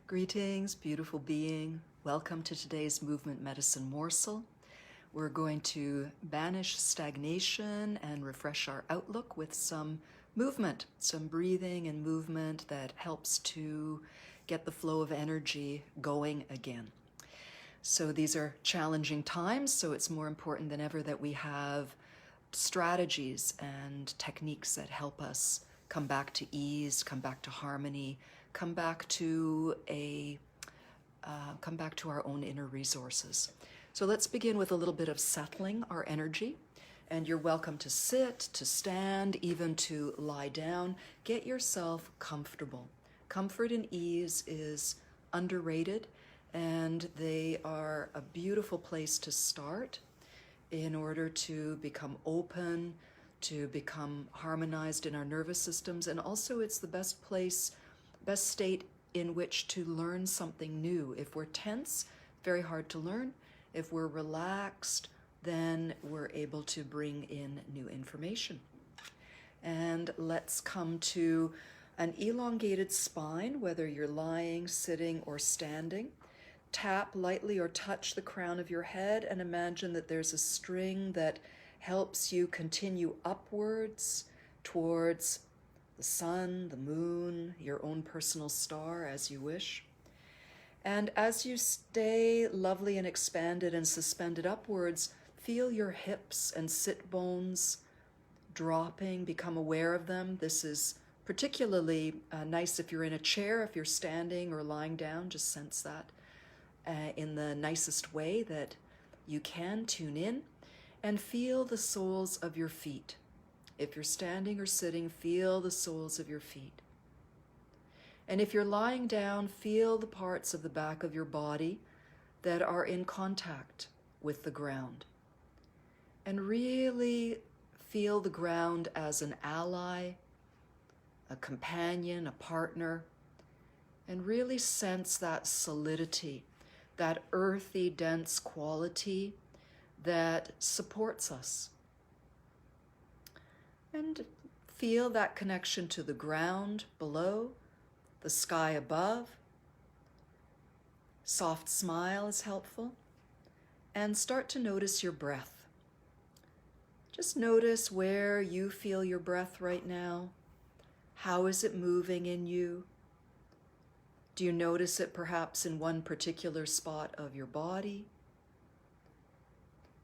Greetings, beautiful being. Welcome to today's movement medicine morsel. We're going to banish stagnation and refresh our outlook with some movement, some breathing and movement that helps to get the flow of energy going again. So these are challenging times, so it's more important than ever that we have strategies and techniques that help us come back to ease, come back to harmony, come back to our own inner resources. So let's begin with a little bit of settling our energy. And you're welcome to sit, to stand, even to lie down. Get yourself comfortable. Comfort and ease is underrated, and they are a beautiful place to start in order to become open, to become harmonized in our nervous systems. And also it's the best state in which to learn something new. If we're tense, very hard to learn. If we're relaxed, then we're able to bring in new information. And let's come to an elongated spine, whether you're lying, sitting, or standing. Tap lightly or touch the crown of your head and imagine that there's a string that helps you continue upwards towards the sun, the moon, your own personal star as you wish. And as you stay lovely and expanded and suspended upwards, feel your hips and sit bones dropping, become aware of them. This is particularly nice if you're in a chair. If you're standing or lying down, just sense that in the nicest way that you can. Tune in and feel the soles of your feet. If you're standing or sitting, feel the soles of your feet. And if you're lying down, feel the parts of the back of your body that are in contact with the ground. And really feel the ground as an ally, a companion, a partner, and really sense that solidity, that earthy, dense quality that supports us. And feel that connection to the ground below, the sky above. Soft smile is helpful. And start to notice your breath. Just notice where you feel your breath right now. How is it moving in you? Do you notice it perhaps in one particular spot of your body?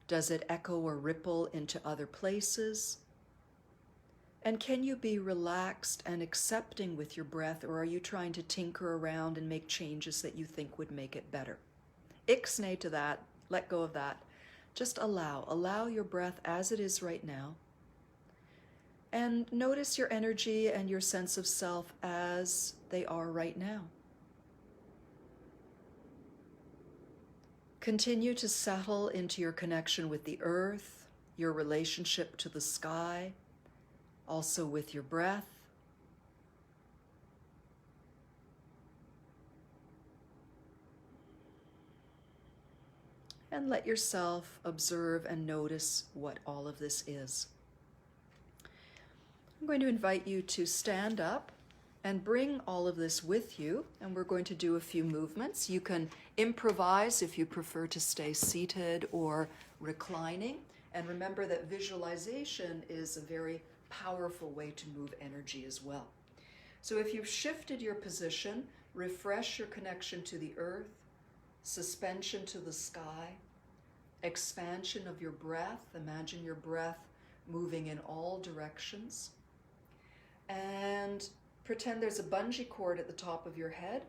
Does it echo or ripple into other places? And can you be relaxed and accepting with your breath, or are you trying to tinker around and make changes that you think would make it better? Ixnay to that, let go of that. Just allow your breath as it is right now. And notice your energy and your sense of self as they are right now. Continue to settle into your connection with the earth, your relationship to the sky, also with your breath. And let yourself observe and notice what all of this is. I'm going to invite you to stand up and bring all of this with you, and we're going to do a few movements. You can improvise if you prefer to stay seated or reclining. And remember that visualization is a very powerful way to move energy as well. So if you've shifted your position, refresh your connection to the earth, suspension to the sky, expansion of your breath. Imagine your breath moving in all directions. And pretend there's a bungee cord at the top of your head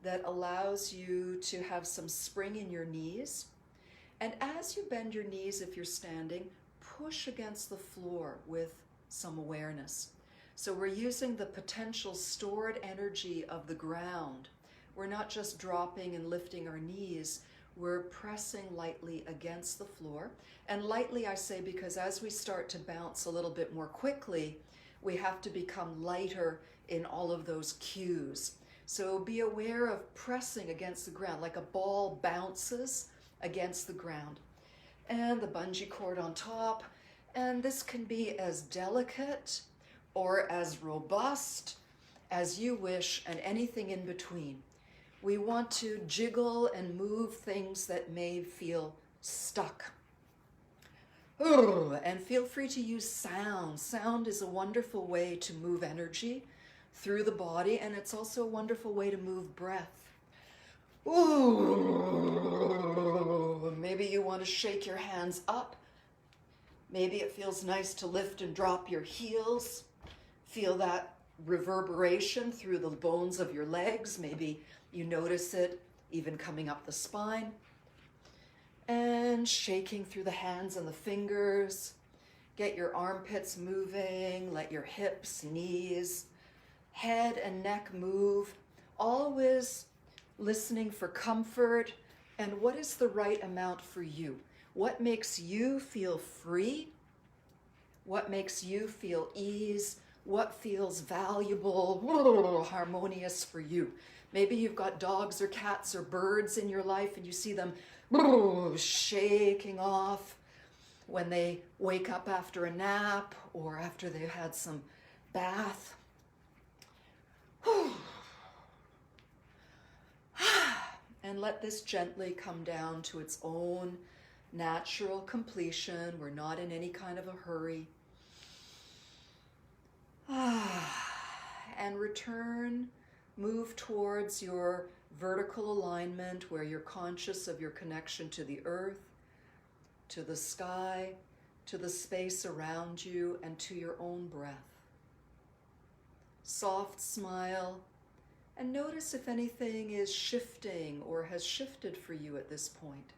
that allows you to have some spring in your knees. And as you bend your knees, if you're standing, push against the floor with some awareness. So we're using the potential stored energy of the ground. We're not just dropping and lifting our knees, we're pressing lightly against the floor. And lightly I say because as we start to bounce a little bit more quickly, we have to become lighter in all of those cues. So be aware of pressing against the ground like a ball bounces against the ground. And the bungee cord on top. And this can be as delicate or as robust as you wish, and anything in between. We want to jiggle and move things that may feel stuck. And feel free to use sound. Sound is a wonderful way to move energy through the body, and it's also a wonderful way to move breath. Ooh. Maybe you want to shake your hands up. Maybe it feels nice to lift and drop your heels. Feel that reverberation through the bones of your legs. Maybe you notice it even coming up the spine. And shaking through the hands and the fingers. Get your armpits moving. Let your hips, knees, head and neck move. Always listening for comfort and what is the right amount for you. What makes you feel free? What makes you feel ease? What feels valuable, harmonious for you? Maybe you've got dogs or cats or birds in your life and you see them shaking off when they wake up after a nap or after they've had some bath. And let this gently come down to its own natural completion. We're not in any kind of a hurry. And return, move towards your vertical alignment where you're conscious of your connection to the earth, to the sky, to the space around you, and to your own breath. Soft smile, and notice if anything is shifting or has shifted for you at this point.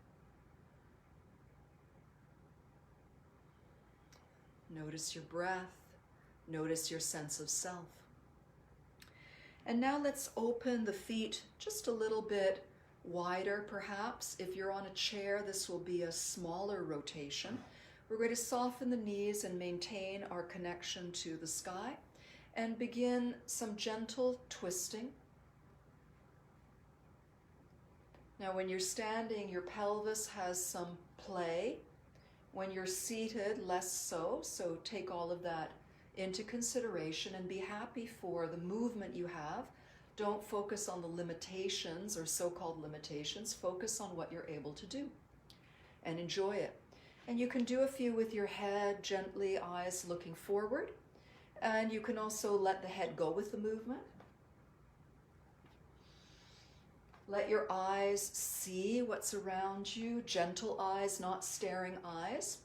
Notice your breath, notice your sense of self. And now let's open the feet just a little bit wider perhaps. If you're on a chair, this will be a smaller rotation. We're going to soften the knees and maintain our connection to the sky and begin some gentle twisting. Now when you're standing, your pelvis has some play. When you're seated, less so. So take all of that into consideration and be happy for the movement you have. Don't focus on the limitations or so-called limitations. Focus on what you're able to do and enjoy it. And you can do a few with your head gently, eyes looking forward. And you can also let the head go with the movement. Let your eyes see what's around you, gentle eyes, not staring eyes.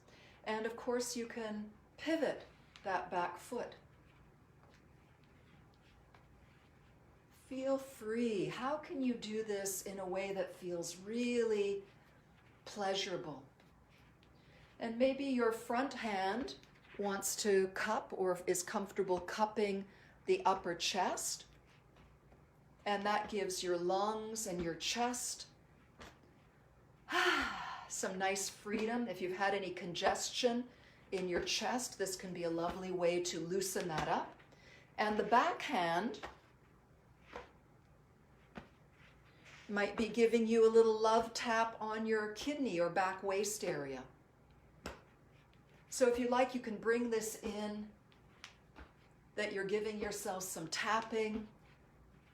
And of course you can pivot that back foot. Feel free. How can you do this in a way that feels really pleasurable? And maybe your front hand wants to cup or is comfortable cupping the upper chest. And that gives your lungs and your chest some nice freedom. If you've had any congestion in your chest, this can be a lovely way to loosen that up. And the back hand might be giving you a little love tap on your kidney or back waist area. So if you like, you can bring this in, that you're giving yourself some tapping,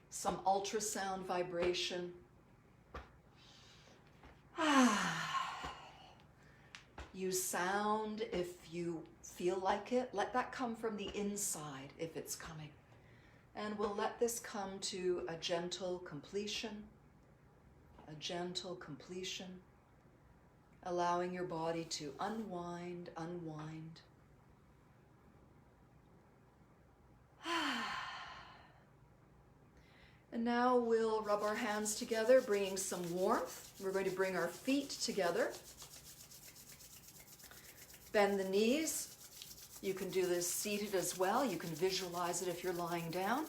some ultrasound vibration. Use sound if you feel like it. Let that come from the inside if it's coming. And we'll let this come to a gentle completion, allowing your body to unwind. And now we'll rub our hands together, bringing some warmth. We're going to bring our feet together. Bend the knees. You can do this seated as well. You can visualize it if you're lying down.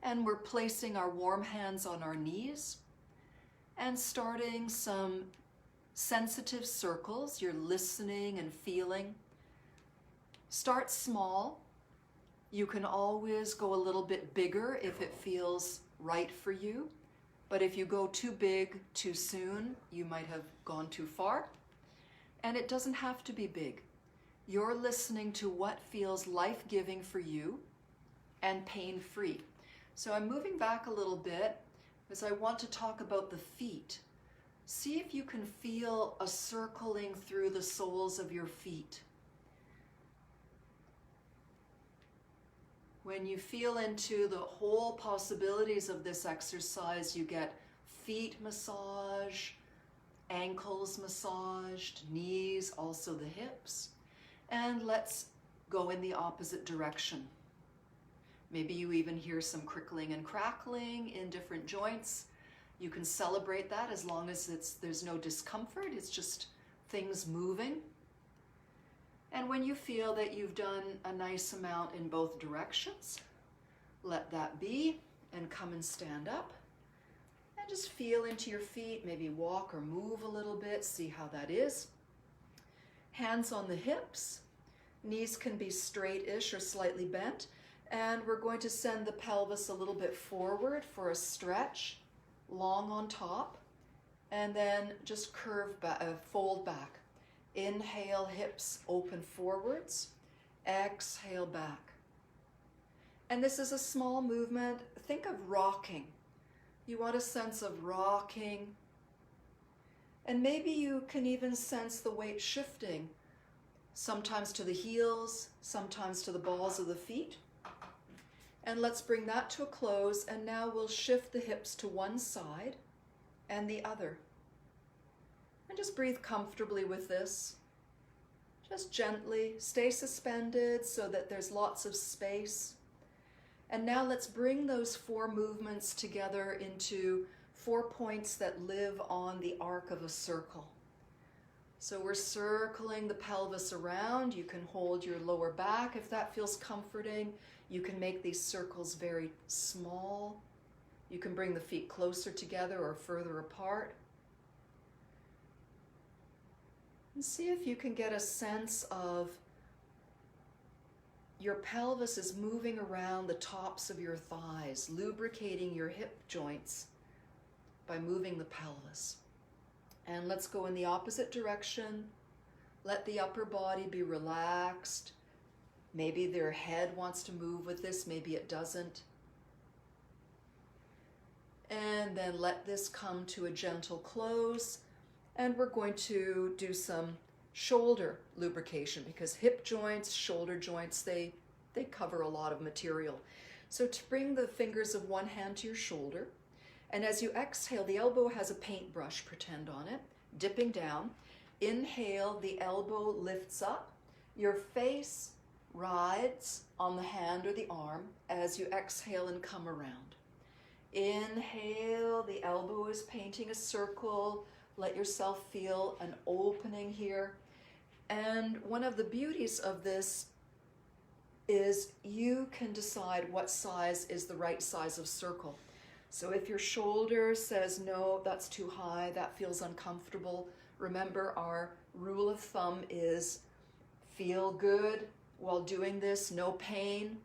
And we're placing our warm hands on our knees and starting some sensitive circles. You're listening and feeling. Start small. You can always go a little bit bigger if it feels right for you. But if you go too big too soon, you might have gone too far. And it doesn't have to be big. You're listening to what feels life-giving for you and pain-free. So I'm moving back a little bit. is I want to talk about the feet. See if you can feel a circling through the soles of your feet. When you feel into the whole possibilities of this exercise, you get feet massage, ankles massaged, knees, also the hips. And let's go in the opposite direction. Maybe you even hear some crickling and crackling in different joints. You can celebrate that as long as there's no discomfort. It's just things moving. And when you feel that you've done a nice amount in both directions, let that be and come and stand up. And just feel into your feet, maybe walk or move a little bit, see how that is. Hands on the hips, knees can be straight-ish or slightly bent. And we're going to send the pelvis a little bit forward for a stretch, long on top, and then just curve back, fold back. Inhale, hips open forwards, exhale back. And this is a small movement. Think of rocking. You want a sense of rocking. And maybe you can even sense the weight shifting, sometimes to the heels, sometimes to the balls of the feet. And let's bring that to a close, and now we'll shift the hips to one side and the other. And just breathe comfortably with this. Just gently stay suspended so that there's lots of space. And now let's bring those 4 movements together into 4 points that live on the arc of a circle. So we're circling the pelvis around. You can hold your lower back if that feels comforting. You can make these circles very small. You can bring the feet closer together or further apart. And see if you can get a sense of your pelvis is moving around the tops of your thighs, lubricating your hip joints by moving the pelvis. And let's go in the opposite direction. Let the upper body be relaxed. Maybe their head wants to move with this, maybe it doesn't. And then let this come to a gentle close. And we're going to do some shoulder lubrication because hip joints, shoulder joints, they cover a lot of material. So to bring the fingers of one hand to your shoulder, and as you exhale, the elbow has a paintbrush, pretend on it, dipping down. Inhale, the elbow lifts up. Your face rides on the hand or the arm as you exhale and come around. Inhale, the elbow is painting a circle. Let yourself feel an opening here. And one of the beauties of this is you can decide what size is the right size of circle. So if your shoulder says, no, that's too high, that feels uncomfortable, remember our rule of thumb is feel good while doing this, no pain.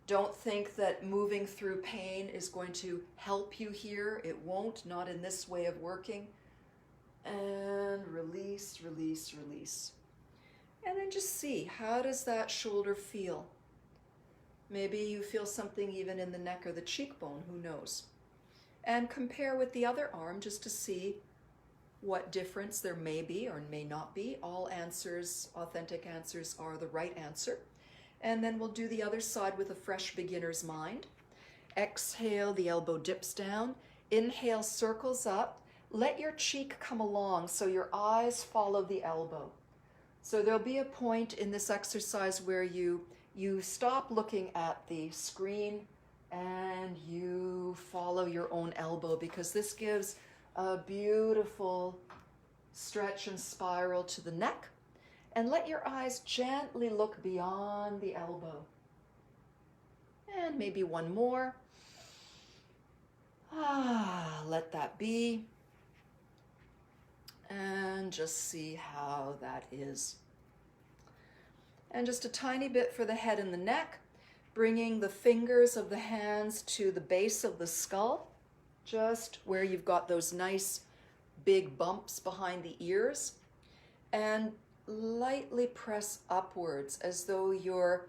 Don't think that moving through pain is going to help you here. It won't, not in this way of working. And release, release, release. And then just see, how does that shoulder feel? Maybe you feel something even in the neck or the cheekbone, who knows? And compare with the other arm just to see what difference there may be or may not be. All answers, authentic answers, are the right answer. And then we'll do the other side with a fresh beginner's mind. Exhale, the elbow dips down. Inhale, circles up. Let your cheek come along so your eyes follow the elbow. So there'll be a point in this exercise where you stop looking at the screen and you follow your own elbow, because this gives a beautiful stretch and spiral to the neck. And let your eyes gently look beyond the elbow. And maybe one more. Let that be. And just see how that is. And just a tiny bit for the head and the neck, bringing the fingers of the hands to the base of the skull, just where you've got those nice big bumps behind the ears, and lightly press upwards as though you're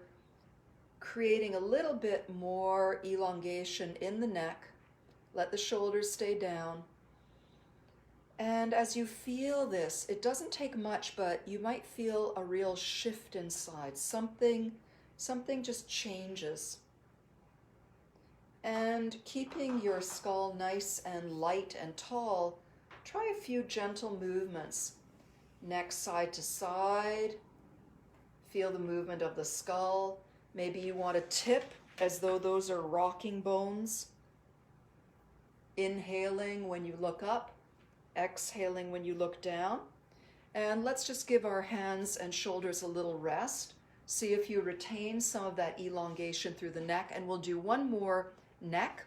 creating a little bit more elongation in the neck Let the shoulders stay down. And as you feel this, it doesn't take much, but you might feel a real shift inside. Something just changes. And keeping your skull nice and light and tall, try a few gentle movements. Neck side to side. Feel the movement of the skull. Maybe you want to tip as though those are rocking bones. Inhaling when you look up, exhaling when you look down. And let's just give our hands and shoulders a little rest. See if you retain some of that elongation through the neck, and we'll do one more neck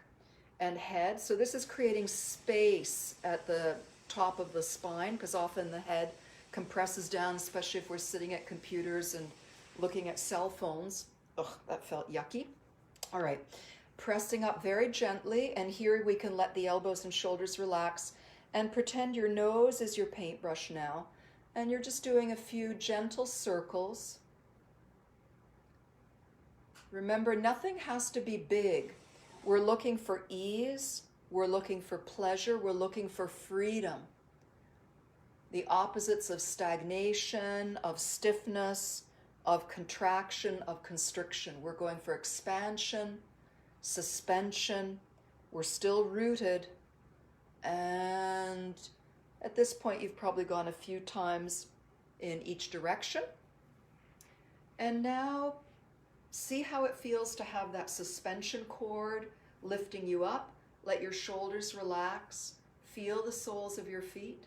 and head. So this is creating space at the top of the spine, because often the head compresses down, especially if we're sitting at computers and looking at cell phones. Ugh, that felt yucky. All right, pressing up very gently, and here we can let the elbows and shoulders relax and pretend your nose is your paintbrush now, and you're just doing a few gentle circles. Remember, nothing has to be big. We're looking for ease, we're looking for pleasure, we're looking for freedom. The opposites of stagnation, of stiffness, of contraction, of constriction. We're going for expansion, suspension. We're still rooted. And at this point, you've probably gone a few times in each direction. And now, see how it feels to have that suspension cord lifting you up. Let your shoulders relax. Feel the soles of your feet.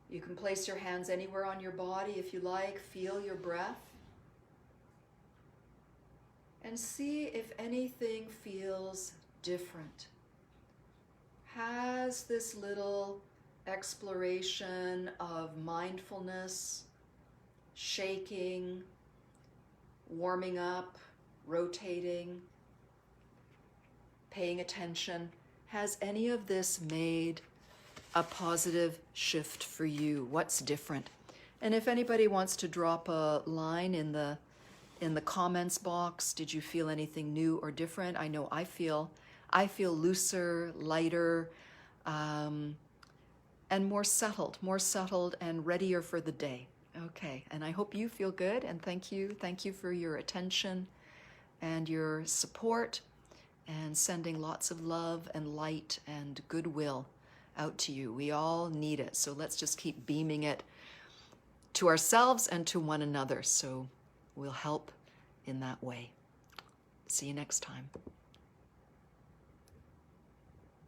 You can place your hands anywhere on your body if you like. Feel your breath. And see if anything feels different. Has this little exploration of mindfulness, shaking, warming up, rotating, paying attention, has any of this made a positive shift for you? What's different? And if anybody wants to drop a line in the comments box, did you feel anything new or different? I know I feel looser, lighter, and more settled and readier for the day. Okay, and I hope you feel good, and thank you for your attention and your support, and sending lots of love and light and goodwill out to you. We all need it, so let's just keep beaming it to ourselves and to one another, so we'll help in that way. See you next time.